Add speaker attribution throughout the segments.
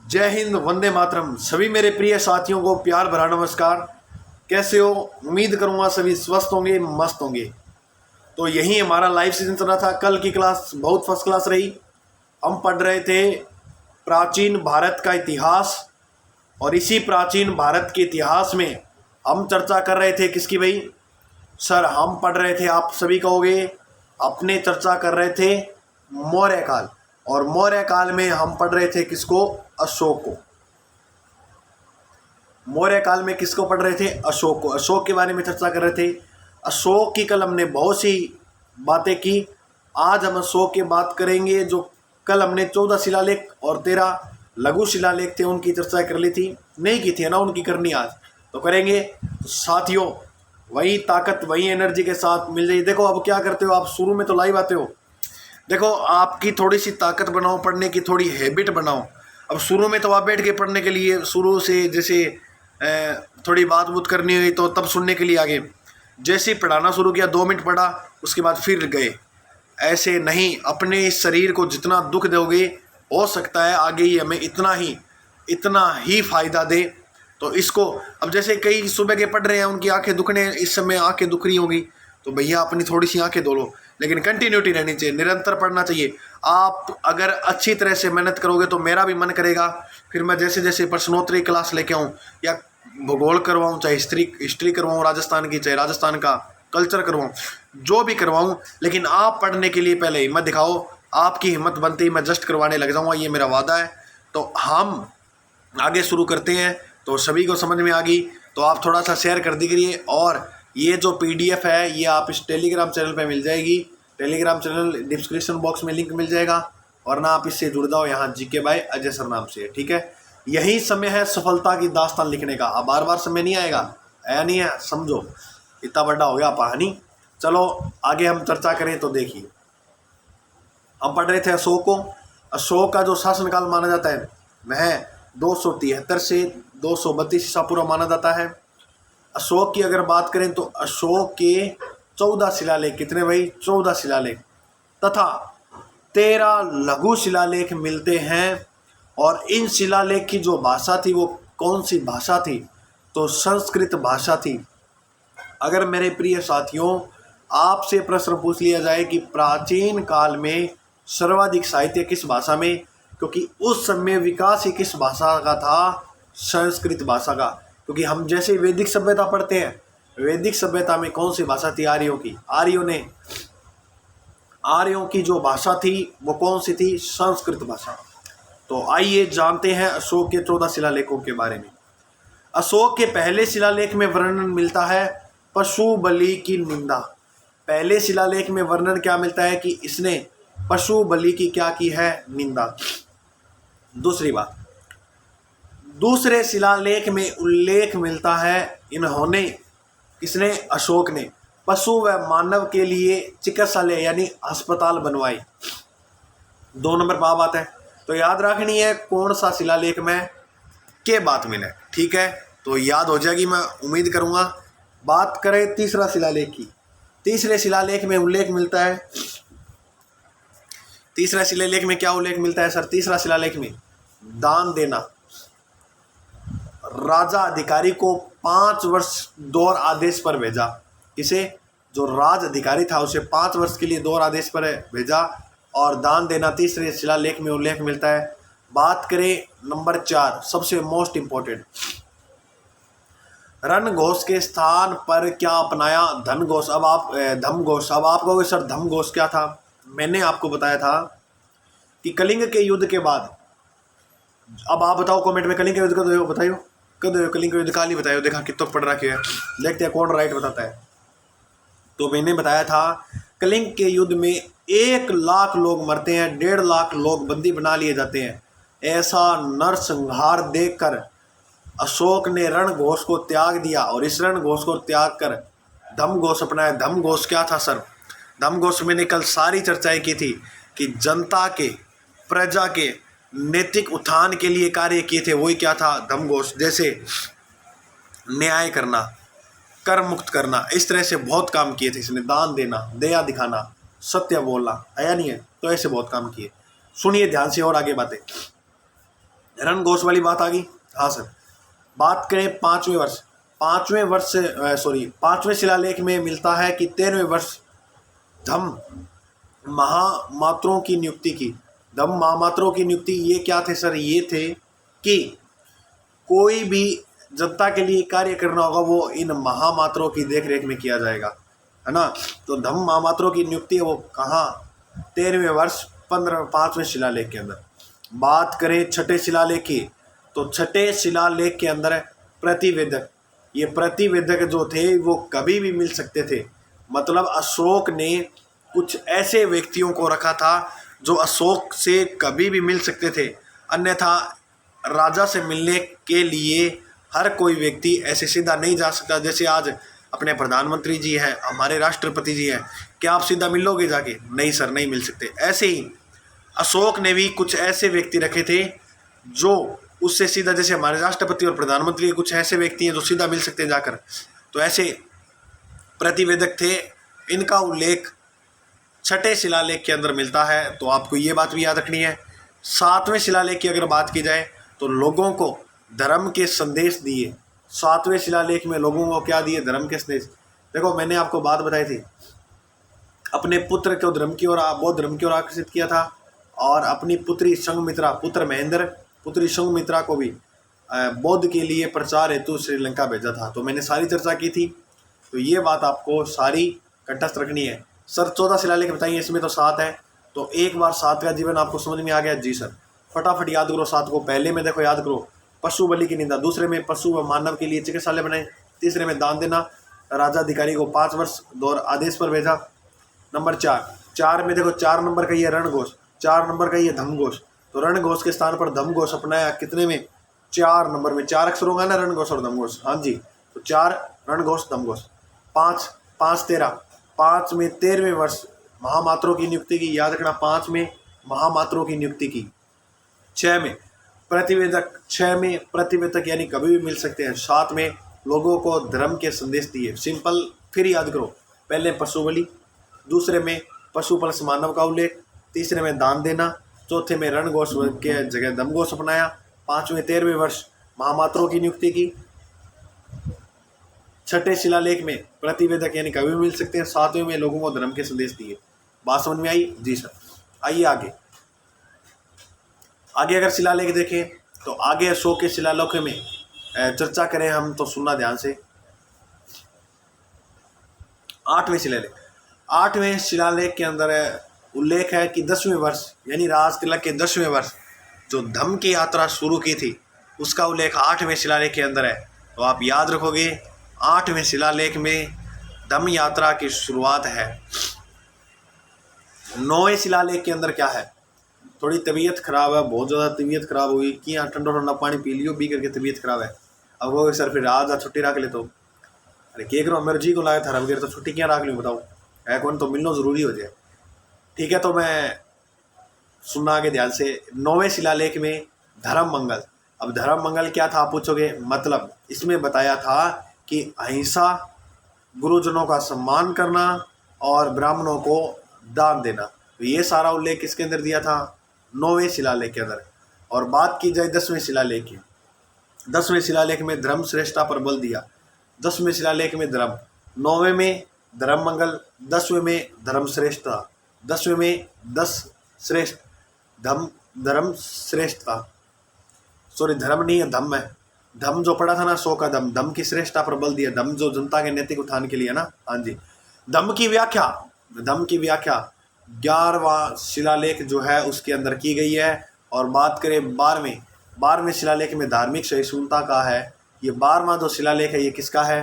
Speaker 1: जय हिंद, वंदे मातरम। सभी मेरे प्रिय साथियों को प्यार भरा नमस्कार। कैसे हो? उम्मीद करूंगा सभी स्वस्थ होंगे, मस्त होंगे। तो यही हमारा लाइव सेशन चल रहा था। कल की क्लास बहुत फर्स्ट क्लास रही। हम पढ़ रहे थे प्राचीन भारत का इतिहास, और इसी प्राचीन भारत के इतिहास में हम चर्चा कर रहे थे किसकी भाई? सर, हम पढ़ रहे थे, आप सभी कहोगे, अपने चर्चा कर रहे थे मौर्य काल। और मौर्य काल में हम पढ़ रहे थे किसको? अशोक को। मौर्य काल में किसको पढ़ रहे थे? अशोक को। अशोक के बारे में चर्चा कर रहे थे। अशोक की कल हमने बहुत सी बातें की। आज हम अशोक की बात करेंगे। जो कल हमने 14 शिलालेख और 13 लघु शिलालेख थे उनकी चर्चा कर ली थी, नहीं की थी ना, उनकी करनी आज तो करेंगे। तो साथियों, वही ताकत वही एनर्जी के साथ मिल जाइए। देखो अब क्या करते हो आप, शुरू में तो लाइव आते हो। देखो, आपकी थोड़ी सी ताकत बनाओ, पढ़ने की थोड़ी हैबिट बनाओ। अब शुरू में तो आप बैठ के पढ़ने के लिए, शुरू से जैसे थोड़ी बात बूत करनी हुई तो तब सुनने के लिए आगे। जैसे ही पढ़ाना शुरू किया, 2 मिनट पढ़ा, उसके बाद फिर गए। ऐसे नहीं, अपने इस शरीर को जितना दुख दोगे, हो सकता है आगे ही हमें इतना ही फायदा दे। तो इसको, अब जैसे कई सुबह के पढ़ रहे हैं, उनकी आंखें दुखने, इस समय आंखें दुख रही होंगी, तो भैया अपनी थोड़ी सी आंखें धो लो। लेकिन कंटिन्यूटी रहनी चाहिए, निरंतर पढ़ना चाहिए। आप अगर अच्छी तरह से मेहनत करोगे तो मेरा भी मन करेगा फिर मैं जैसे जैसे प्रश्नोत्तरी क्लास लेके आऊँ, या भूगोल करवाऊँ, चाहे हिस्ट्री करवाऊँ राजस्थान की, चाहे राजस्थान का कल्चर करवाऊँ, जो भी करवाऊँ, लेकिन आप पढ़ने के लिए पहले हिम्मत दिखाओ। आपकी हिम्मत बनती ही मैं जस्ट करवाने लग जाऊँगा, ये मेरा वादा है। तो हम आगे शुरू करते हैं। तो सभी को समझ में आ गई तो आप थोड़ा सा शेयर कर दीजिए। और ये जो PDF है ये आप इस टेलीग्राम चैनल पे मिल जाएगी। टेलीग्राम चैनल डिस्क्रिप्शन बॉक्स में लिंक मिल जाएगा, और ना आप इससे जुड़ जाओ यहाँ GK बाय अजय सर नाम से, ठीक है। यही समय है सफलता की दास्तान लिखने का। अब बार बार समय नहीं आएगा, आया नहीं है, समझो इतना बड़ा हो गया कहानी। चलो आगे हम चर्चा करें। तो देखिए, हम पढ़ रहे थे अशोक को। अशोक का जो शासनकाल माना जाता है वह 273 से 232 ईसा पूर्व माना जाता है। अशोक की अगर बात करें तो अशोक के 14 शिलालेख, कितने भाई? 14 शिलालेख तथा 13 लघु शिलालेख मिलते हैं। और इन शिलालेख की जो भाषा थी वो कौन सी भाषा थी? तो संस्कृत भाषा थी। अगर मेरे प्रिय साथियों आपसे प्रश्न पूछ लिया जाए कि प्राचीन काल में सर्वाधिक साहित्य किस भाषा में, क्योंकि उस समय विकास ही किस भाषा का था? संस्कृत भाषा का। क्योंकि हम जैसे वैदिक सभ्यता पढ़ते हैं, वैदिक सभ्यता में कौन सी भाषा थी? आर्यों की। आर्यों की जो भाषा थी वो कौन सी थी? संस्कृत भाषा। तो आइए जानते हैं अशोक के 14 शिलालेखों के बारे में। अशोक के पहले शिलालेख में वर्णन मिलता है पशु बलि की निंदा। पहले शिलालेख में वर्णन क्या मिलता है? कि इसने पशु बलि की क्या की है? निंदा। दूसरी बात, दूसरे शिलालेख में उल्लेख मिलता है इन्होंने, किसने? अशोक ने पशु व मानव के लिए चिकित्सालय यानी अस्पताल बनवाए। 2 नंबर पर बात है। तो याद रखनी है कौन सा शिलालेख में के बात मिले, ठीक है। तो याद हो जाएगी, मैं उम्मीद करूंगा। बात करें तीसरा शिलालेख की। तीसरे शिलालेख में उल्लेख मिलता है, तीसरा शिलालेख में क्या उल्लेख मिलता है सर? तीसरा शिलालेख में दान देना। राजा अधिकारी को 5 वर्ष दौर आदेश पर भेजा। किसे? जो राज अधिकारी था उसे 5 वर्ष के लिए दौर आदेश पर भेजा। और दान देना तीसरे शिलालेख में उल्लेख मिलता है। बात करें नंबर 4, सबसे मोस्ट इंपॉर्टेंट, रणघोष के स्थान पर क्या अपनाया? धनघोष। अब आप धमघोष। अब आप कहोगे सर धमघोष क्या था? मैंने आपको बताया था कि कलिंग के युद्ध के बाद, अब आप बताओ कमेंट में, कलिंग के युद्ध कब बताइयो, कब कलिंग के युद्ध काल ही बताइयो। देखा कितना पढ़ रखे है, देखते हैं कौन राइट बताता है। तो मैंने बताया था कलिंग के युद्ध में 1 लाख लोग मरते हैं, 1.5 लाख लोग बंदी बना लिए जाते हैं। ऐसा नरसंहार देखकर अशोक ने रणघोष को त्याग दिया, और इस रणघोष को त्याग कर धमघोष अपनाया। धमघोष क्या था सर? धमघोष मैंने कल सारी चर्चाएं की थी कि जनता के, प्रजा के नैतिक उत्थान के लिए कार्य किए थे। वही क्या था? धमघोष। जैसे न्याय करना, कर मुक्त करना, इस तरह से बहुत काम किए थे इसने। दान देना, दया दिखाना, सत्य बोलना, आया नहीं है? तो ऐसे बहुत काम किए। सुनिए ध्यान से और आगे बातें। रणघोष वाली बात आ गई। हाँ सर, बात करें पांचवें शिलालेख में मिलता है कि 13वें वर्ष धम्म महामात्रों की नियुक्ति की। धम्म महामात्रों की नियुक्ति ये क्या थे सर? ये थे कि कोई भी जनता के लिए कार्य करना होगा वो इन महामात्रों की देखरेख में किया जाएगा, है ना। तो धम्म महामात्रों की नियुक्ति है वो कहाँ? 13वें वर्ष 5वें शिलालेख के अंदर। बात करें छठे शिलालेख की, तो छठे शिलालेख के अंदर प्रतिवेदक, ये प्रतिवेदक जो थे वो कभी भी मिल सकते थे। मतलब अशोक ने कुछ ऐसे व्यक्तियों को रखा था जो अशोक से कभी भी मिल सकते थे, अन्यथा राजा से मिलने के लिए हर कोई व्यक्ति ऐसे सीधा नहीं जा सकता। जैसे आज अपने प्रधानमंत्री जी हैं, हमारे राष्ट्रपति जी हैं, क्या आप सीधा मिलोगे जाके? नहीं सर, नहीं मिल सकते। ऐसे ही अशोक ने भी कुछ ऐसे व्यक्ति रखे थे जो उससे सीधा, जैसे हमारे राष्ट्रपति और प्रधानमंत्री कुछ ऐसे व्यक्ति हैं जो सीधा मिल सकते हैं जाकर, तो ऐसे प्रतिवेदक थे। इनका उल्लेख छठे शिलालेख के अंदर मिलता है, तो आपको ये बात भी याद रखनी है। 7वें शिलालेख की अगर बात की जाए तो लोगों को धर्म के संदेश दिए। 7वें शिलालेख में लोगों को क्या दिए? धर्म के संदेश। देखो, मैंने आपको बात बताई थी, अपने पुत्र को धर्म की ओर, बौद्ध धर्म की ओर आकर्षित किया था, और अपनी पुत्री संघमित्रा, पुत्र महेंद्र, पुत्री संघमित्रा को भी बौद्ध के लिए प्रचार हेतु श्रीलंका भेजा था। तो मैंने सारी चर्चा की थी, तो ये बात आपको सारी कंठस्थ रखनी है। सर 14 शिलालेख बताइए, इसमें तो 7 है, तो एक बार 7 का जीवन आपको समझ में आ गया? जी सर, फटाफट याद करो 7 को। पहले में देखो, याद करो, पशु बलि की निंदा। दूसरे में पशु व मानव के लिए चिकित्सालय बनाए। तीसरे में दान देना। राजा अधिकारी को 5 वर्ष दौर आदेश पर भेजा। नंबर 4 में देखो, 4 नंबर का ये रणघोष, 4 नंबर का ये धम्मघोष। तो रणघोष के स्थान पर धम्मघोष अपनाया। कितने में? 4 नंबर में। 4 अक्षर होगा ना, रणघोष और धम्मघोष। हाँ जी, तो 4 रणघोष धम्मघोष। 5 13, 5 में 13वें वर्ष महामात्रों की नियुक्ति की। याद रखना, 5 में महामात्रों की नियुक्ति की। 6 में प्रतिवेदक, 6 में प्रतिवेदक यानी कभी भी मिल सकते हैं। 7 में लोगों को धर्म के संदेश दिए। सिंपल, फिर याद करो, पहले पशु बलि, दूसरे में पशु प्लस मानव का उल्लेख, तीसरे में दान देना, चौथे में रणघोष के जगह धम्मघोष अपनाया, 5वें 13वें वर्ष महामात्रों की नियुक्ति की। छठे शिलालेख में प्रतिवेदक यानी कभी भी मिल सकते हैं। 7वें में लोगों को धर्म के संदेश दिए। बात समझ में आई? जी सर। आइए आगे अगर शिलालेख देखें तो आगे अशोक के शिलालेखों में चर्चा करें हम, तो सुनना ध्यान से। 8वें शिलालेख, 8वें शिलालेख के अंदर उल्लेख है कि 10वें वर्ष यानी राज तिलक के 10वें वर्ष जो धम्म की यात्रा शुरू की थी, उसका उल्लेख 8वें शिलालेख के अंदर है। तो आप याद रखोगे, 8वें शिलालेख में धम्म यात्रा की शुरुआत है। 9वें शिलालेख के अंदर क्या है? थोड़ी तबीयत खराब है, बहुत ज़्यादा तबीयत खराब हुई कि यहाँ ठंडा ठंडा पानी पी लियो, पी करके तबीयत खराब है। अब वो सर फिर आज छुट्टी रख ले, तो अरे क्या करो, मेरे जी को लाया था वगैरह, तो छुट्टी क्या रख लूँ बताओ? है कौन, तो मिलना ज़रूरी हो जाए। ठीक है, तो मैं सुनना आगे ध्यान से। 9वें शिलालेख में धर्म मंगल। अब धर्म मंगल क्या था आप पूछोगे? मतलब इसमें बताया था कि अहिंसा, गुरुजनों का सम्मान करना और ब्राह्मणों को दान देना। तो ये सारा उल्लेख किसके अंदर दिया था? 9वें शिलालेख के अंदर। और बात की जाए 10वें शिलालेख की, 10वें शिलालेख में धर्म श्रेष्ठता पर बल दिया। 10वें शिलालेख में धर्म, 9वें में धर्म मंगल, 10वें में धर्म श्रेष्ठता, 10वें में 10 श्रेष्ठ धर्म श्रेष्ठता। सॉरी, धर्म नहीं है, धम्म है। धम्म जो पढ़ा था ना, 100 का धम्म, धम्म की श्रेष्ठता पर बल दिया। धम्म जो जनता के नैतिक उत्थान के लिए ना। हाँ जी, धम्म की व्याख्या 11वां शिलालेख जो है उसके अंदर की गई है। और बात करें 12वें शिलालेख में धार्मिक सहिष्णुता का है। ये 12वां जो शिलालेख है ये किसका है?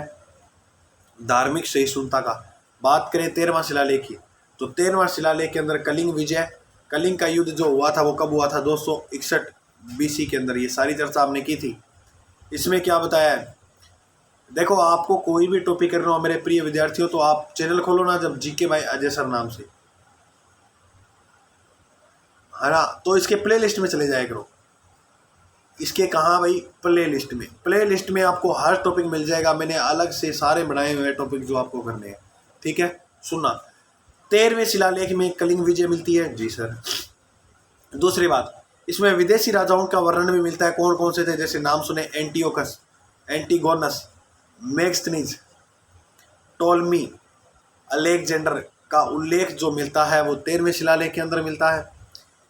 Speaker 1: धार्मिक सहिष्णुता का। बात करें 13वां शिलालेख की, तो 13वां शिलालेख के अंदर कलिंग विजय, कलिंग का युद्ध जो हुआ था वो कब हुआ था? 261 BC के अंदर। ये सारी चर्चा आपने की थी। इसमें क्या बताया है? देखो, आपको कोई भी टॉपिक करना हो मेरे प्रिय विद्यार्थियों, तो आप चैनल खोलो ना, जब जीके बाय अजय सर नाम से, है ना, तो इसके प्ले लिस्ट में चले जाया करो। इसके कहाँ भाई? प्ले लिस्ट में आपको हर टॉपिक मिल जाएगा। मैंने अलग से सारे बनाए हुए टॉपिक जो आपको करने हैं। ठीक है, सुनना। 13वें शिलालेख में कलिंग विजय मिलती है। जी सर। दूसरी बात, इसमें विदेशी राजाओं का वर्णन भी मिलता है। कौन कौन से थे, जैसे नाम सुने, एंटियोकस, एंटीगोनस, मेगस्थनीज, टोलमी, अलेक्जेंडर का उल्लेख जो मिलता है वो 13वें शिलालेख के अंदर मिलता है।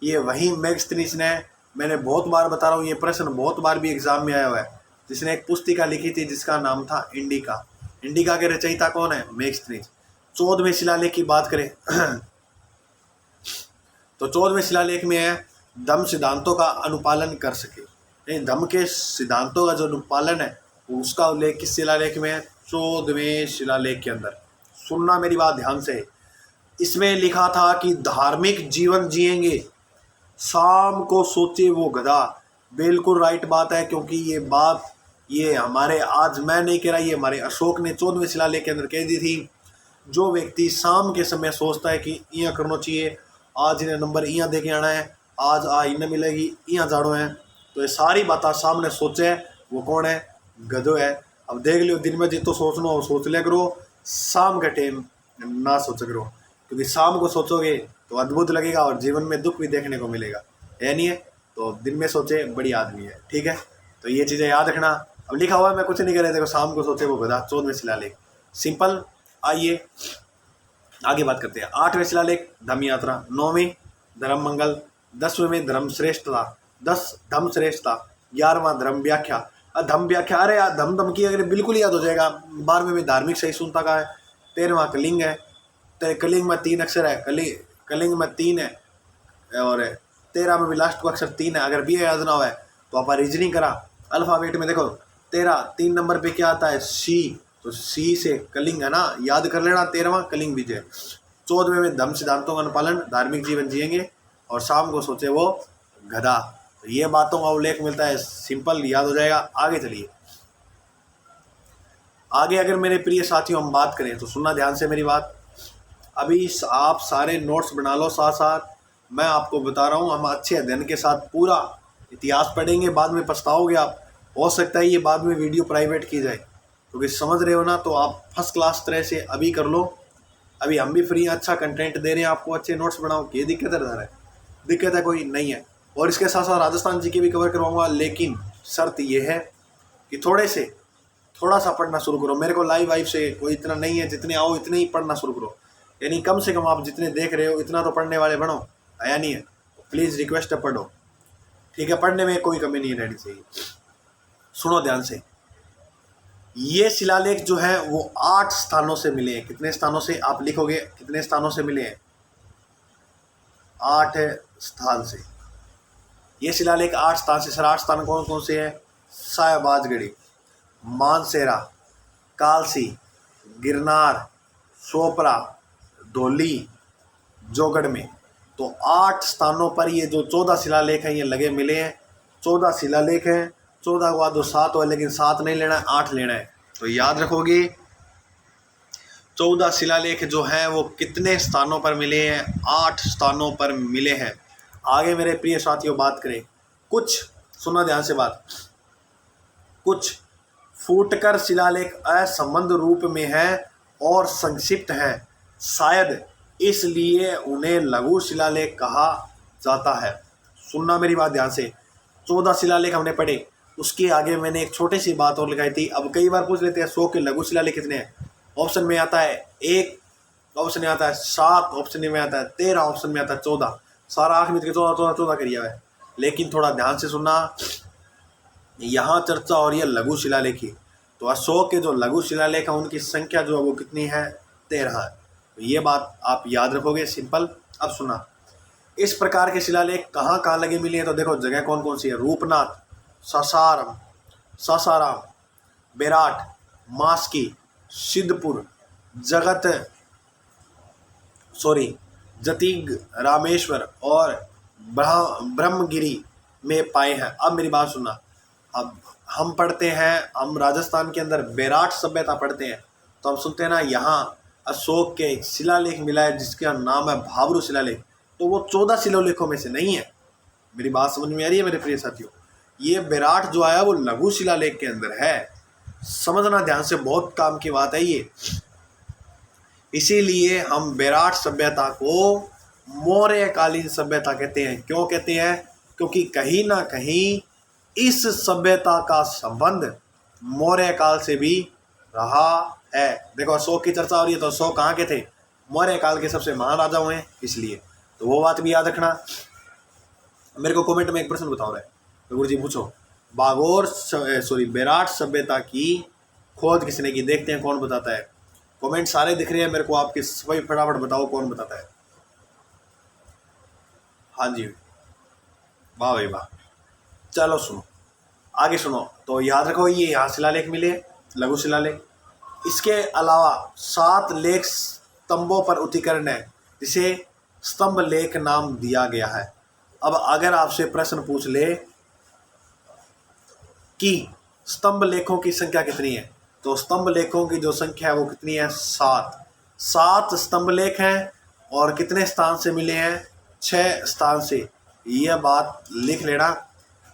Speaker 1: ये वही मेगस्थनीज ने, मैंने बहुत बार बता रहा हूँ, ये प्रश्न बहुत बार भी एग्जाम में आया हुआ है, जिसने एक पुस्तिका लिखी थी जिसका नाम था इंडिका। इंडिका के रचयिता कौन है, मेगस्थनीज। 14वें शिलालेख की बात करें तो 14वें शिलालेख में है धम्म सिद्धांतों का अनुपालन कर सके। धम्म के सिद्धांतों का जो अनुपालन है उसका उल्लेख किस शिलालेख में है, 14वें शिलालेख के अंदर। सुनना मेरी बात ध्यान से, इसमें लिखा था कि धार्मिक जीवन जिएंगे, शाम को सोचे वो गधा। बिल्कुल राइट बात है, क्योंकि ये बात ये हमारे, आज मैं नहीं कह रहा, ये हमारे अशोक ने 14वें शिलालेख के अंदर कह दी थी। जो व्यक्ति शाम के समय सोचता है कि यहाँ करना चाहिए, आज इन्हें नंबर यहाँ दे के आना है, आज इन्हें मिलेगी, यहाँ जाड़ो है, तो ये सारी बातें सामने सोचे, वो कौन है, गधो है। अब देख लियो, दिन में जितो सोचना हो सोच लिया करो, शाम के टाइम ना सोच करो, क्योंकि शाम को सोचोगे तो अद्भुत लगेगा और जीवन में दुख भी देखने को मिलेगा, है नहीं है। तो दिन में सोचे बड़ी आदमी है, ठीक है। तो ये चीज़ें याद रखना। अब लिखा हुआ है, मैं कुछ नहीं कर रहा, देखो, शाम को सोचे वो गधा, 14वें शिलालेख, सिंपल। आइए आगे बात करते हैं। 8वें शिलालेख धम्म यात्रा, 9वें धर्म मंगल, 10वें में धर्म श्रेष्ठता, 10 धम्म श्रेष्ठता, 11वां धर्म व्याख्या। धम्म व्याख्या, अरे यार धम्म की अगर बिल्कुल याद हो जाएगा। 12वें में धार्मिक सहिष्णुता का है, 13वां कलिंग है, कलिंग में 3 अक्षर है, कलिंग में 3 है, और 13 में भी लास्ट को अक्षर 3 है। अगर भी याद ना हुआ है तो आप रीजनिंग करा, अल्फ़ाबेट में देखो 13 3 नंबर पे क्या आता है, सी, तो सी से कलिंग है ना, याद कर लेना, 13वां कलिंग विजय। 14वें में धम्म सिद्धांतों का अनुपालन, धार्मिक जीवन जिएंगे, और शाम को सोचे वो गधा। तो ये बातों का उल्लेख मिलता है, सिंपल याद हो जाएगा। आगे चलिए, आगे अगर मेरे प्रिय साथियों हम बात करें तो सुनना ध्यान से मेरी बात। अभी आप सारे नोट्स बना लो, साथ साथ मैं आपको बता रहा हूँ, हम अच्छे अध्ययन के साथ पूरा इतिहास पढ़ेंगे, बाद में पछताओगे आप। हो सकता है ये बाद में वीडियो प्राइवेट की जाए, क्योंकि समझ रहे हो ना, तो आप फर्स्ट क्लास तरह से अभी कर लो। अभी हम भी फ्री अच्छा कंटेंट दे रहे हैं आपको, अच्छे नोट्स बनाओ, ये दिक्कत है, दिक्कत है कोई नहीं है। और इसके साथ साथ राजस्थान जी के भी कवर करवाऊंगा, लेकिन शर्त ये है कि थोड़ा सा पढ़ना शुरू करो। मेरे को लाइव से कोई इतना नहीं है, जितने आओ इतने ही पढ़ना शुरू करो, यानी कम से कम आप जितने देख रहे हो इतना तो पढ़ने वाले बनो, आया नहीं है। प्लीज़ रिक्वेस्ट है, पढ़ो, ठीक है, पढ़ने में कोई कमी नहीं रहनी चाहिए। सुनो ध्यान से, ये शिलालेख जो है वो 8 स्थानों से मिले हैं। कितने स्थानों से, आप लिखोगे कितने स्थानों से मिले हैं, 8 स्थान से। ये शिलालेख 8 स्थान से। सर 8 स्थान कौन कौन से हैं, सायाबाजगढ़ी, मानसेरा, कालसी, गिरनार, सोपरा, धौली, जोगढ़ में। तो 8 स्थानों पर ये जो 14 शिलालेख हैं ये लगे मिले हैं। 14 शिलालेख हैं, 14 के बाद जो 7 हो, लेकिन 7 नहीं लेना है, 8 लेना है। तो याद रखोगे 14 शिलालेख जो हैं वो कितने स्थानों पर मिले हैं, 8 स्थानों पर मिले हैं। आगे मेरे प्रिय साथियों बात करें, कुछ सुना ध्यान से बात, कुछ फूटकर शिलालेख असंबद्ध रूप में हैं और संक्षिप्त हैं, शायद इसलिए उन्हें लघु शिलालेख कहा जाता है। सुनना मेरी बात ध्यान से, 14 शिलालेख हमने पढ़े, उसके आगे मैंने एक छोटी सी बात और लिखाई थी। अब कई बार पूछ लेते हैं 100 के लघु शिलालेख कितने हैं, ऑप्शन में आता है 1, ऑप्शन में आता है 7, ऑप्शन में आता है 13, ऑप्शन में आता है 14, सारा आँख मिल के 14 करिए है। लेकिन थोड़ा ध्यान से सुनना, यहाँ चर्चा हो रही है लघु शिलालेख की। तो अशोक के जो लघु शिलालेख है उनकी संख्या जो है वो कितनी है, 13 है। तो ये बात आप याद रखोगे, सिंपल। अब सुना, इस प्रकार के शिलालेख कहाँ कहाँ लगे मिले हैं, तो देखो जगह कौन कौन सी है, रूपनाथ, सासाराम, बेराट, मास्की, सिद्धपुर, जतिग, रामेश्वर और ब्रह्मगिरी में पाए हैं। अब मेरी बात सुनना, अब हम पढ़ते हैं, हम राजस्थान के अंदर बेराट सभ्यता पढ़ते हैं, तो हम सुनते हैं ना यहाँ अशोक के एक शिलालेख मिला है जिसका नाम है भाबरू शिलालेख। तो वो 14 शिलालेखों में से नहीं है। मेरी बात समझ में आ रही है मेरे प्रिय साथियों, ये बेराट जो आया वो लघु शिलालेख के अंदर है, समझना ध्यान से, बहुत काम की बात है ये। इसीलिए हम बेराट सभ्यता को मौर्यकालीन सभ्यता कहते हैं। क्यों कहते हैं, क्योंकि कहीं ना कहीं इस सभ्यता का संबंध मौर्य काल से भी रहा है। देखो अशोक की चर्चा हो रही है तो अशोक कहाँ के थे? मौर्य काल के सबसे महान राजा हुए हैं, इसलिए तो वो बात भी याद रखना। मेरे को कमेंट में एक प्रश्न बताओ रहे तो गुरु जी पूछो, बैराट सभ्यता की खोज किसने की? देखते हैं कौन बताता है। कमेंट सारे दिख रहे हैं मेरे को आपके, सभी फटाफट बताओ कौन बताता है। हाँ जी, वाह भाई वाह। चलो सुनो, आगे सुनो। तो याद रखो ये यहाँ शिलालेख मिले, लघु शिलालेख। इसके अलावा 7 लेख स्तंभों पर उत्कीर्ण है, जिसे स्तंभ लेख नाम दिया गया है। अब अगर आपसे प्रश्न पूछ ले कि स्तंभ लेखों की संख्या कितनी है, तो स्तंभ लेखों की जो संख्या है वो कितनी है? 7 स्तंभ लेख हैं। और कितने स्थान से मिले हैं? 6 स्थान से। यह बात लिख लेना।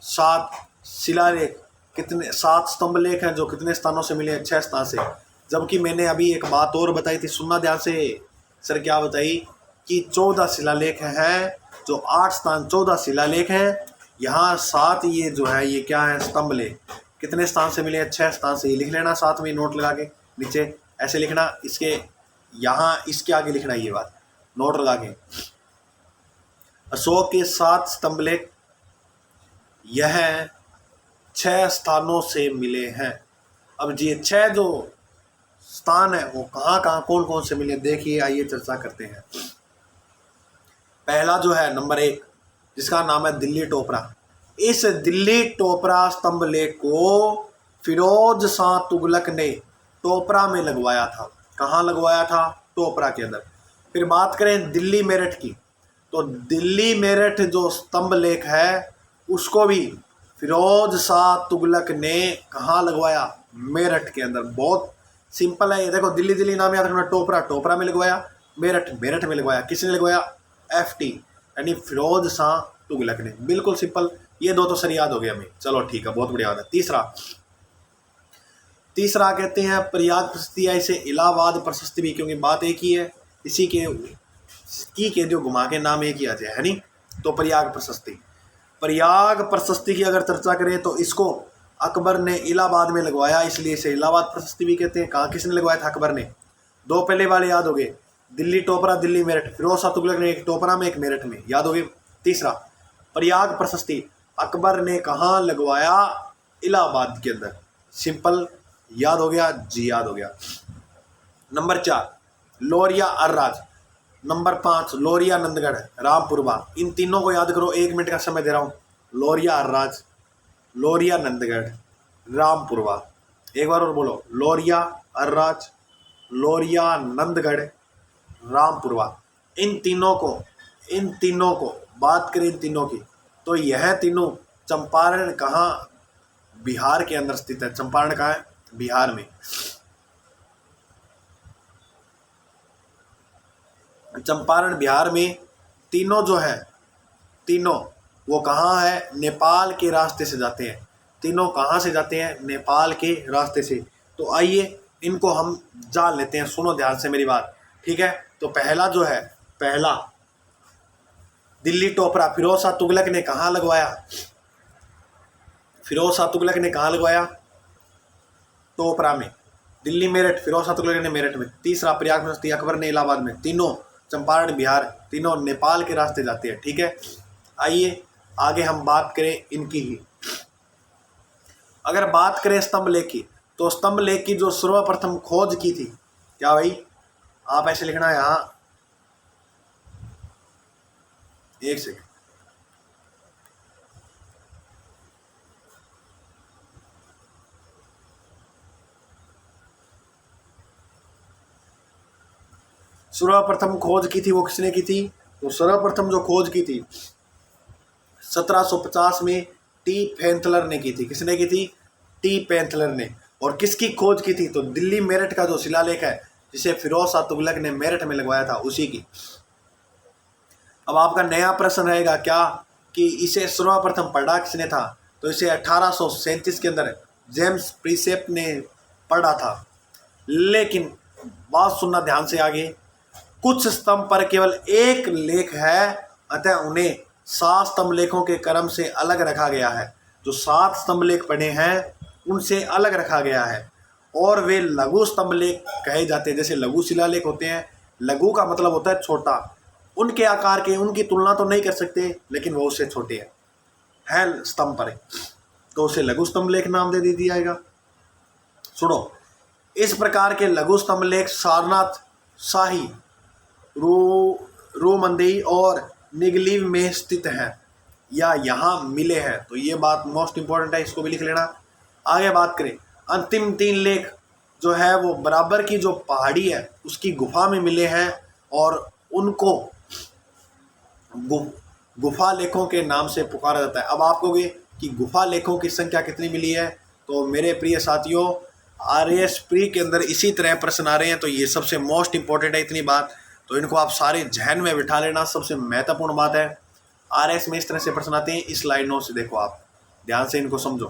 Speaker 1: 7 शिलालेख कितने, 7 स्तंभ लेख हैं जो कितने स्थानों से मिले हैं? 6 स्थान से। जबकि मैंने अभी एक बात और बताई थी, सुनना ध्यान से। सर क्या बताई? कि 14 शिलालेख हैं, जो 8 स्थान 14 शिलालेख हैं। यहाँ 7 ये जो है ये क्या है? स्तंभ लेख। कितने स्थान से मिले हैं? 6 स्थान से। ये लिख लेना साथ में नोट लगा के नीचे, ऐसे लिखना। इसके यहाँ इसके आगे लिखना ये बात नोट लगा के। अशोक के 7 स्तंभ लेख यह 6 स्थानों से मिले हैं। अब ये 6 जो स्थान है वो कहाँ कहाँ कौन कौन से मिले, देखिए आइए चर्चा करते हैं। पहला जो है नंबर 1, जिसका नाम है दिल्ली टोपरा। इस दिल्ली टोपरा स्तंभ लेख को फिरोज शाह तुगलक ने टोपरा में लगवाया था। कहाँ लगवाया था? टोपरा के अंदर। फिर बात करें दिल्ली मेरठ की, तो दिल्ली मेरठ जो स्तंभ लेख है उसको भी फिरोज शाह तुगलक ने कहाँ लगवाया? मेरठ के अंदर। बहुत सिंपल है ये, देखो दिल्ली दिल्ली नाम याद रखना। टोपरा टोपरा में लगवाया, मेरठ मेरठ में लगवाया। किसने लगवाया? FT यानी फिरोज शाह तुगलक ने। बिल्कुल सिंपल, ये 2 तो सर याद हो गया हमें। चलो ठीक है, बहुत बढ़िया बात है। तीसरा कहते हैं प्रयाग प्रशस्ति, या इसे इलाहाबाद प्रशस्ति भी, क्योंकि बात एक ही है, इसी के जो घुमा के नाम एक ही आ जाए है नहीं। तो प्रयाग प्रशस्ति की अगर चर्चा करें तो इसको अकबर ने इलाहाबाद में लगवाया, इसलिए इसे इलाहाबाद प्रशस्ति भी कहते हैं। कहाँ किसने लगवाया था? अकबर ने। 2 पहले वाले याद हो गए, दिल्ली टोपरा दिल्ली मेरठ। फिरोज शाह तुगलक ने एक टोपरा में एक मेरठ में, याद हो गए। तीसरा प्रयाग प्रशस्ति अकबर ने कहाँ लगवाया? इलाहाबाद के अंदर। सिंपल, याद हो गया जी, याद हो गया। नंबर 4 लोरिया अर्राज। नंबर 5 लोरिया नंदगढ़ रामपुरवा। इन तीनों को याद करो, 1 मिनट का समय दे रहा हूँ। लोरिया अर्राज, लोरिया नंदगढ़, रामपुरवा। एक बार और बोलो, लोरिया अर्राज, लोरिया नंदगढ़, रामपुरवा। इन तीनों को बात करें इन तीनों की, तो यह तीनों चंपारण कहाँ? बिहार के अंदर स्थित है। चंपारण कहाँ है? बिहार में। चंपारण बिहार में। तीनों जो है, तीनों वो कहाँ है? नेपाल के रास्ते से जाते हैं। तीनों कहाँ से जाते हैं? नेपाल के रास्ते से। तो आइए इनको हम जान लेते हैं, सुनो ध्यान से मेरी बात, ठीक है। तो पहला जो है, पहला दिल्ली टोपरा फिरोज शाह तुगलक ने कहाँ लगवाया? फिरोज शाह तुगलक ने कहाँ लगवाया? टोपरा में। दिल्ली मेरठ फिरोज शाह तुगलक ने मेरठ में। तीसरा प्रयाग प्रशस्ति अकबर ने इलाहाबाद में। तीनों चंपारण बिहार, तीनों नेपाल के रास्ते जाते हैं, ठीक है। आइए आगे हम बात करें इनकी ही। अगर बात करें स्तंभ लेख की, तो स्तंभ लेख की जो सर्वप्रथम खोज की थी, क्या भाई? आप ऐसे लिखना है यहाँ, एक सेकंड। सर्वप्रथम खोज की थी वो किसने की थी? तो सर्वप्रथम जो खोज की थी 1750 में टी पैंथलर ने की थी। किसने की थी? टी पैंथलर ने। और किसकी खोज की थी? तो दिल्ली मेरठ का जो शिलालेख है, जिसे फिरोज शाह तुगलक ने मेरठ में लगवाया था, उसी की। अब आपका नया प्रश्न रहेगा क्या कि इसे सर्वप्रथम पढ़ा किसने था? तो इसे 1837 के अंदर जेम्स प्रिसेप ने पढ़ा था। लेकिन बात सुनना ध्यान से आगे, कुछ स्तंभ पर केवल एक लेख है, अतः उन्हें 7 स्तंभ लेखों के क्रम से अलग रखा गया है। जो 7 स्तंभ लेख पढ़े हैं उनसे अलग रखा गया है और वे लघु स्तंभ लेख कहे जाते हैं। जैसे लघु शिलालेख होते हैं, लघु का मतलब होता है छोटा, उनके आकार के, उनकी तुलना तो नहीं कर सकते लेकिन वो उससे छोटे हैं स्तंभ पर, तो उसे लघु स्तंभ लेख नाम दे दिया जाएगा। सुनो, इस प्रकार के लघु स्तंभ लेख सारनाथ, शाही, रोमंदेही और निगलीव में स्थित हैं या यहाँ मिले हैं। तो ये बात मोस्ट इंपॉर्टेंट है, इसको भी लिख लेना। आगे बात करें, अंतिम 3 लेख जो है वो बराबर की जो पहाड़ी है उसकी गुफा में मिले हैं और उनको गुफा लेखों के नाम से पुकारा जाता है। अब आप कहोगे कि गुफा लेखों की संख्या कितनी मिली है, तो मेरे प्रिय साथियों RAS प्री के अंदर इसी तरह प्रश्न आ रहे हैं, तो ये सबसे मोस्ट इंपॉर्टेंट है इतनी बात, तो इनको आप सारे जहन में बिठा लेना, सबसे महत्वपूर्ण बात है। RAS में इस तरह से प्रश्न आते हैं, इस लाइनों से देखो, आप ध्यान से इनको समझो,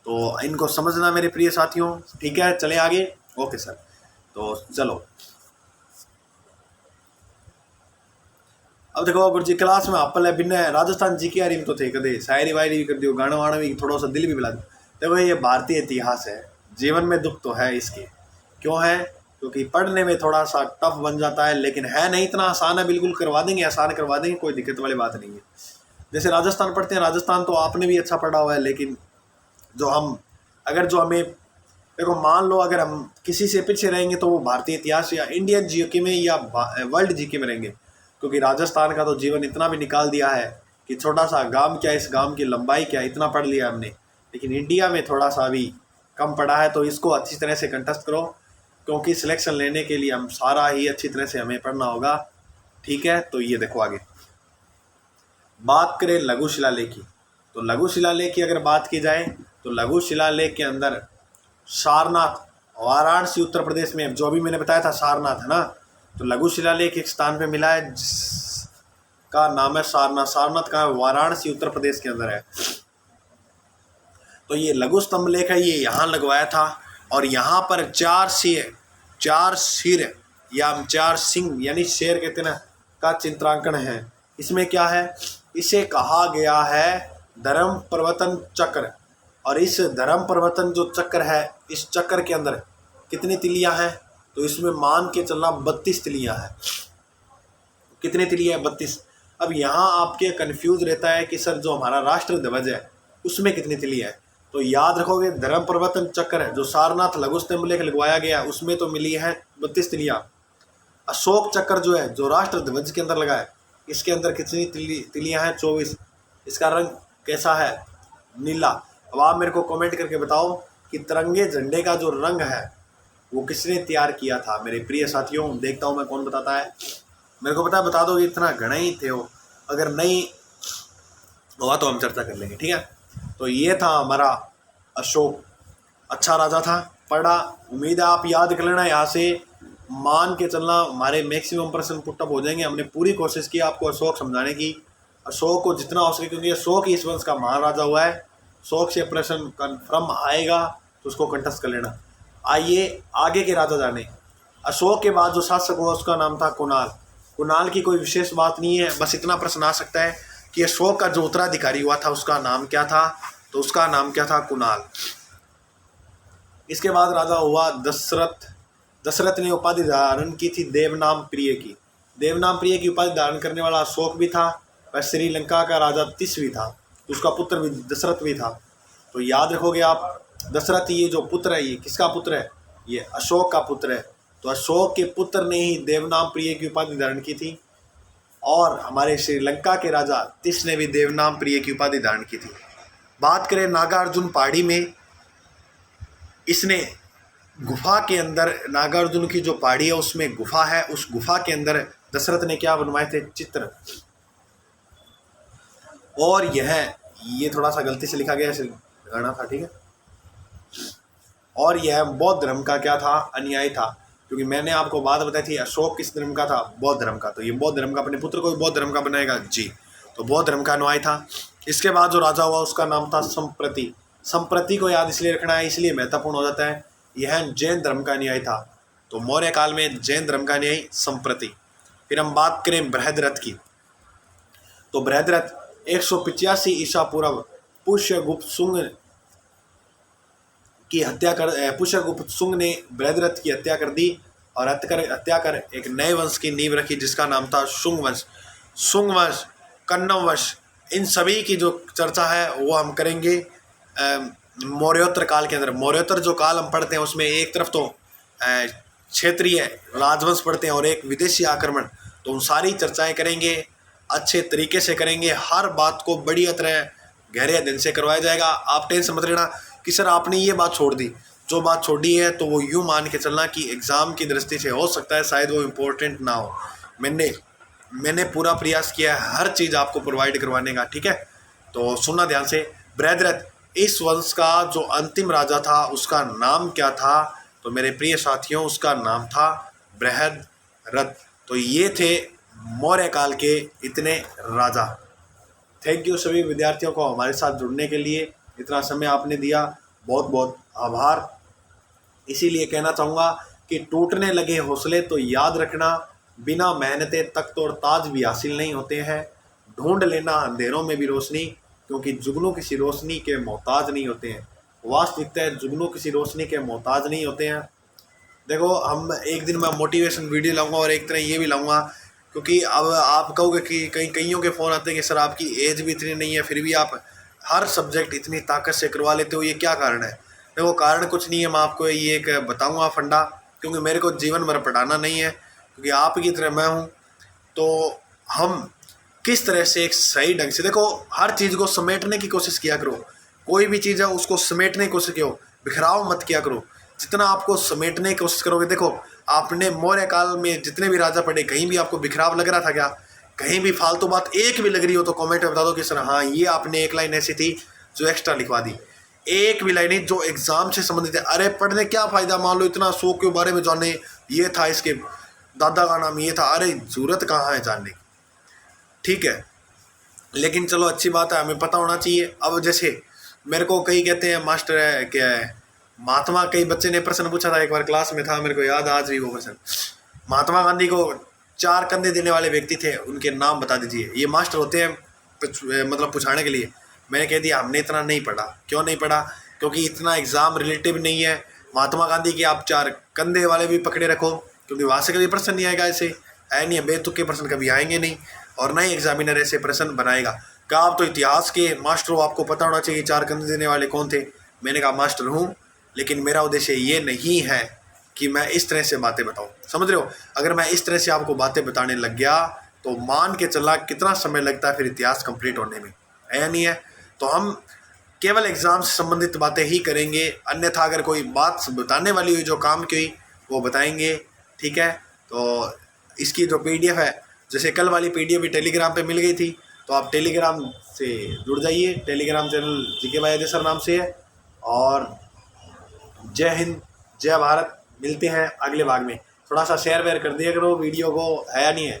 Speaker 1: तो इनको समझना मेरे प्रिय साथियों, ठीक है। चले आगे, ओके सर, तो चलो अब देखो गुरु जी क्लास में आप भिन्न राजस्थान जी की यारी में तो थे, कदे शायरी वायरी भी कर दियो, गाना वाना भी थोड़ा सा दिल भी मिला दो। देखो ये भारतीय इतिहास है, जीवन में दुख तो है इसके, क्यों है, क्योंकि पढ़ने में थोड़ा सा टफ बन जाता है, लेकिन है नहीं इतना आसान है, बिल्कुल करवा देंगे, आसान करवा देंगे, कोई दिक्कत वाली बात नहीं है। जैसे राजस्थान पढ़ते हैं, राजस्थान तो आपने भी अच्छा पढ़ा हुआ है, लेकिन जो हमें देखो, मान लो अगर हम किसी से पीछे रहेंगे तो वो भारतीय इतिहास या इंडियन जीके में या वर्ल्ड जीके में रहेंगे, क्योंकि राजस्थान का तो जीवन इतना भी निकाल दिया है कि छोटा सा गांव क्या, इस गांव की लंबाई क्या, इतना पढ़ लिया हमने, लेकिन इंडिया में थोड़ा सा अभी कम पढ़ा है। तो इसको अच्छी तरह से कंटेस्ट करो, क्योंकि सिलेक्शन लेने के लिए हम सारा ही अच्छी तरह से हमें पढ़ना होगा, ठीक है। तो ये देखो आगे बात करें लघु शिलालेख की, तो लघु शिलालेख की अगर बात की जाए तो लघु शिलालेख के अंदर सारनाथ, वाराणसी उत्तर प्रदेश में, जो भी मैंने बताया था सारनाथ है ना, तो लघु शिलालेख एक स्थान पे मिला है जिसका नाम है सारनाथ। सारनाथ का वाराणसी उत्तर प्रदेश के अंदर है। तो ये लघु स्तंभ लेख है, ये यहाँ लगवाया था और यहाँ पर 4 सिर या 4 सिंह यानी शेर कहते हैं ना का चित्रांकन है। इसमें क्या है, इसे कहा गया है धर्म प्रवर्तन चक्र, और इस धर्म प्रवर्तन जो चक्र है, इस चक्र के अंदर कितनी तिलियां हैं, तो इसमें मान के चलना 32 तिलियां हैं। कितने तिलियां? 32। अब यहाँ आपके कंफ्यूज रहता है कि सर जो हमारा राष्ट्र ध्वज है उसमें कितनी तिलियां है, तो याद रखोगे धर्म प्रवर्तन चक्र है जो सारनाथ लघु स्तंभ लेख लगवाया गया, उसमें तो मिली है 32 तिलियां। अशोक चक्र जो है, जो राष्ट्र ध्वज के अंदर लगा है, इसके अंदर कितनी तिलियां हैं? 24। इसका रंग कैसा है? नीला। अब आप मेरे को कमेंट करके बताओ कि तिरंगे झंडे का जो रंग है वो किसने तैयार किया था? मेरे प्रिय साथियों, देखता हूँ मैं कौन बताता है। मेरे को बता दो, इतना घना ही थे हो, अगर नहीं हुआ तो हम चर्चा कर लेंगे, ठीक है। तो ये था हमारा अशोक, अच्छा राजा था, पढ़ा, उम्मीद है आप याद कर लेना, यहाँ से मान के चलना, हमारे मैक्सिमम प्रश्न पुटअप हो जाएंगे। हमने पूरी कोशिश की आपको अशोक समझाने की, अशोक को जितना हो सके, क्योंकि अशोक ही इस वंश का महाराजा हुआ है। अशोक से प्रश्न कन्फर्म आएगा तो उसको कंटेस्ट कर लेना। आइए आगे के राजा जाने। अशोक के बाद जो शासक हुआ उसका नाम था कुणाल। कुणाल की कोई विशेष बात नहीं है, बस इतना प्रश्न आ सकता है कि अशोक का जो उत्तराधिकारी हुआ था उसका नाम क्या था, तो उसका नाम क्या था? कुणाल। इसके बाद राजा हुआ दशरथ। दशरथ ने उपाधि धारण की थी देवनाम प्रिय की। देवनाम प्रिय की उपाधि धारण करने वाला अशोक भी था, वह श्रीलंका का राजा तिस भी था, तो उसका पुत्र भी दशरथ भी था। तो याद रखोगे आप, दशरथ ये जो पुत्र है, ये किसका पुत्र है? ये अशोक का पुत्र है। तो अशोक के पुत्र ने ही देवनाम प्रिय की उपाधि धारण की थी, और हमारे श्रीलंका के राजा तिस ने भी देवनाम प्रिय की उपाधि धारण की थी। बात करें नागार्जुन पहाड़ी में, इसने गुफा के अंदर, नागार्जुन की जो पहाड़ी है उसमें गुफा है, उस गुफा के अंदर दशरथ ने क्या बनवाए थे? चित्र। और ये थोड़ा सा गलती से लिखा गया गाना था, ठीक है। और यह बौद्ध धर्म का क्या था? अनुयायी था, क्योंकि मैंने आपको बात बताई थी अशोक किस धर्म का था? बौद्ध धर्म का। तो ये बौद्ध धर्म का अपने पुत्र को भी बौद्ध धर्म का बनाएगा जी, तो बौद्ध धर्म का अनुयायी था। इसके बाद जो राजा हुआ उसका नाम था संप्रति। संप्रति को याद इसलिए रखना है, इसलिए महत्वपूर्ण हो जाता है, यह जैन धर्म का अनुयायी था। तो मौर्य काल में जैन धर्म का अनुयायी संप्रति। फिर हम बात करें बृहद्रथ की, तो बृहद्रथ 185 ईसा पूर्व पुष्यगुप्त शुंग की हत्या कर पुष्यगुप्त शुंग ने बृहद्रथ की हत्या कर दी और हत्या कर एक नए वंश की नींव रखी जिसका नाम था शुंग वंश। शुंग वंश, कन्नव वंश, इन सभी की जो चर्चा है वो हम करेंगे मौर्योत्तर काल के अंदर। मौर्योत्तर जो काल हम पढ़ते हैं उसमें एक तरफ तो क्षेत्रीय राजवंश पढ़ते हैं और एक विदेशी आक्रमण, तो उन सारी चर्चाएं करेंगे, अच्छे तरीके से करेंगे, हर बात को बढ़िया तरह गहरे अध्ययन से करवाया जाएगा। आप टेंशन मत लेना कि सर आपने ये बात छोड़ दी, जो बात छोड़ी है तो वो यूँ मान के चलना कि एग्ज़ाम की दृष्टि से हो सकता है शायद वो इम्पोर्टेंट ना हो। मैंने पूरा प्रयास किया है हर चीज़ आपको प्रोवाइड करवाने का, ठीक है। तो सुनना ध्यान से। बृहद्रथ, इस वंश का जो अंतिम राजा था उसका नाम क्या था? तो मेरे प्रिय साथियों उसका नाम था बृहद्रथ। तो ये थे मौर्य काल के इतने राजा। थैंक यू सभी विद्यार्थियों को हमारे साथ जुड़ने के लिए, इतना समय आपने दिया, बहुत बहुत आभार। इसीलिए कहना चाहूँगा कि टूटने लगे हौसले तो याद रखना, बिना मेहनते तख्त और ताज भी हासिल नहीं होते हैं। ढूंढ लेना अंधेरों में भी रोशनी, क्योंकि जुगनू किसी रोशनी के मोहताज नहीं होते हैं। वास्तविकता है जुगनू किसी रोशनी के मोहताज नहीं होते हैं। देखो हम एक दिन मैं मोटिवेशन वीडियो लाऊंगा और एक तरह ये भी लाऊंगा, क्योंकि अब आप कहोगे कि कईयों के फ़ोन आते हैं कि सर आपकी एज भी इतनी नहीं है फिर भी आप हर सब्जेक्ट इतनी ताकत से करवा लेते हो, ये क्या कारण है? देखो कारण कुछ नहीं है, मैं आपको ये एक बताऊंगा फंडा, क्योंकि मेरे को जीवन भर पढ़ाना नहीं है, क्योंकि आप की तरह मैं हूँ। तो हम किस तरह से एक सही ढंग से, देखो हर चीज़ को समेटने की कोशिश किया करो। कोई भी चीज़ है उसको समेटने की कोशिश करो, बिखराव मत किया करो। जितना आपको समेटने की कोशिश करोगे, देखो आपने मौर्य काल में जितने भी राजा पढ़े कहीं भी आपको बिखराव लग रहा था क्या? कहीं भी फालतू बात एक भी लग रही हो तो कमेंट में बता दो कि सर हाँ ये आपने एक लाइन ऐसी थी जो एक्स्ट्रा लिखवा दी। एक भी लाइन जो एग्जाम से संबंधित है, अरे पढ़ने क्या फ़ायदा, मान लो इतना शो के बारे में जाने, ये था इसके दादा का नाम ये था, अरे ज़रूरत कहाँ है जानने की, ठीक है। लेकिन चलो अच्छी बात है, हमें पता होना चाहिए। अब जैसे मेरे को कई कहते हैं मास्टर है क्या है महात्मा, कई बच्चे ने प्रश्न पूछा था एक बार क्लास में था, मेरे को याद आज भी वो प्रश्न, महात्मा गांधी को 4 कंधे देने वाले व्यक्ति थे, उनके नाम बता दीजिए। ये मास्टर होते हैं मतलब पूछाने के लिए। मैंने कह दिया हमने इतना नहीं पढ़ा। क्यों नहीं पढ़ा? क्योंकि इतना एग्ज़ाम रिलेटिव नहीं है। महात्मा गांधी के आप 4 कंधे वाले भी पकड़े रखो, क्योंकि वहाँ से कभी प्रश्न नहीं आएगा, ऐसे है नहीं, बेतुके प्रश्न कभी आएंगे नहीं, और ना ही एग्जामिनर ऐसे प्रश्न बनाएगा। क्या आप तो इतिहास के मास्टर हो, आपको पता होना चाहिए 4 कंधे देने वाले कौन थे। मैंने कहा मास्टर हूँ, लेकिन मेरा उद्देश्य ये नहीं है कि मैं इस तरह से बातें बताऊँ, समझ रहे हो। अगर मैं इस तरह से आपको बातें बताने लग गया तो मान के चलना कितना समय लगता है फिर इतिहास कंप्लीट होने में, है या नहीं है। तो हम केवल एग्ज़ाम से संबंधित बातें ही करेंगे, अन्यथा अगर कोई बात बताने वाली हुई जो काम की हुई वो बताएंगे, ठीक है। तो इसकी जो PDF है, जैसे कल वाली PDF भी टेलीग्राम पे मिल गई थी, तो आप टेलीग्राम से जुड़ जाइए। टेलीग्राम चैनल जीके भाई अजय सर नाम से है। और जय हिंद, जय भारत। मिलते हैं अगले भाग में। थोड़ा सा शेयर वेयर कर दिया करो वीडियो को, है या नहीं है।